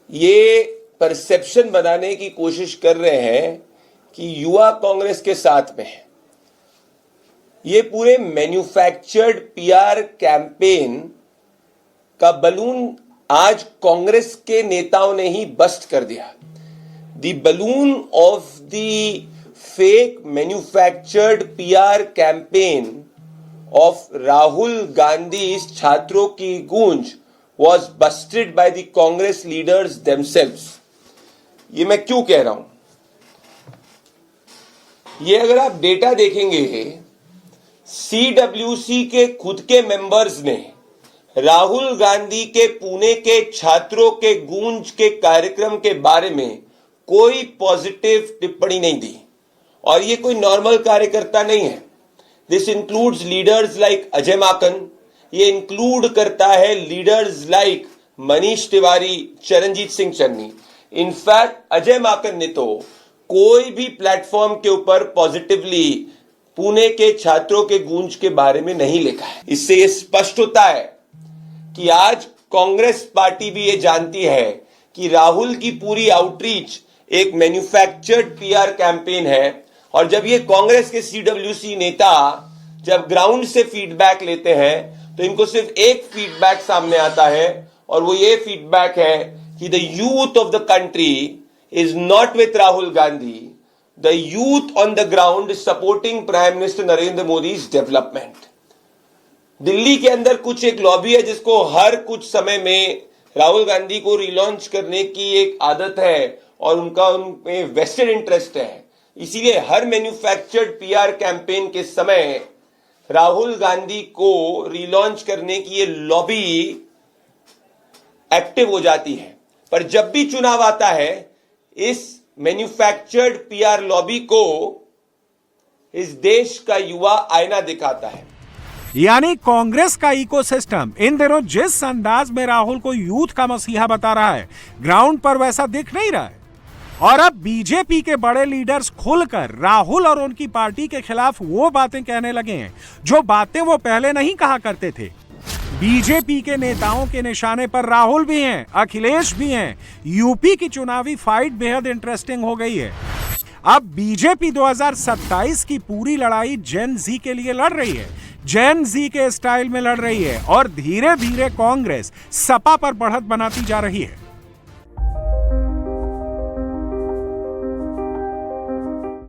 ये परसेप्शन बनाने की कोशिश कर रहे हैं कि युवा कांग्रेस के साथ में है। ये पूरे मैन्युफैक्चर्ड पीआर कैंपेन का बलून आज कांग्रेस के नेताओं ने ही बस्ट कर दिया। The balloon of the fake manufactured PR campaign of Rahul Gandhi छात्रों की गूंज was busted by the Congress leaders themselves। ये मैं क्यों कह रहा हूं? ये अगर आप डेटा देखेंगे, सीडब्ल्यूसी के खुद के मेंबर्स ने राहुल गांधी के पुणे के छात्रों के गूंज के कार्यक्रम के बारे में कोई पॉजिटिव टिप्पणी नहीं दी। और ये कोई नॉर्मल कार्यकर्ता नहीं है। This includes leaders like Ajay Maken, ये इंक्लूड करता है leaders like Manish Tiwari, Charanjit Singh Channi. In fact Ajay Maken ने तो कोई भी प्लेटफॉर्म के ऊपर पॉजिटिवली पुणे के छात्रों के गूंज के बारे में नहीं लिखा है। इससे यह स्पष्ट होता है कि आज कांग्रेस पार्टी भी ये जानती है कि राहुल की पूरी आउटरीच एक मैन्युफैक्चर्ड पीआर कैंपेन है, और जब ये कांग्रेस के सीडब्ल्यूसी नेता जब ग्राउंड से फीडबैक लेते हैं तो इनको सिर्फ एक फीडबैक सामने आता है, और वो ये फीडबैक है कि the youth of the country is not with Rahul Gandhi, the youth on the ground is supporting prime minister Narendra Modi's development. Delhi के अंदर कुछ एक लॉबी है जिसको हर कुछ समय में राहुल गांधी को रिलॉन्च करने की एक आदत है और उनका उनमें वेस्टेड इंटरेस्ट है। इसीलिए हर मैन्युफैक्चर्ड पीआर कैंपेन के समय राहुल गांधी को रिलॉन्च करने की ये लॉबी एक्टिव हो जाती है। पर जब भी चुनाव आता है, इस मैन्युफैक्चर्ड पीआर लॉबी को इस देश का युवा आईना दिखाता है। यानी कांग्रेस का इकोसिस्टम इन दिनों जिस अंदाज में राहुल को यूथ का मसीहा बता रहा है, ग्राउंड पर वैसा दिख नहीं रहा है। और अब बीजेपी के बड़े लीडर्स खुलकर राहुल और उनकी पार्टी के खिलाफ वो बातें कहने लगे हैं जो बातें वो पहले नहीं कहा करते थे। बीजेपी के नेताओं के निशाने पर राहुल भी हैं, अखिलेश भी हैं। यूपी की चुनावी फाइट बेहद इंटरेस्टिंग हो गई है। अब बीजेपी 2027 की पूरी लड़ाई जेन जी के लिए लड़ रही है, जेन जी के स्टाइल में लड़ रही है, और धीरे धीरे कांग्रेस सपा पर बढ़त बनाती जा रही है।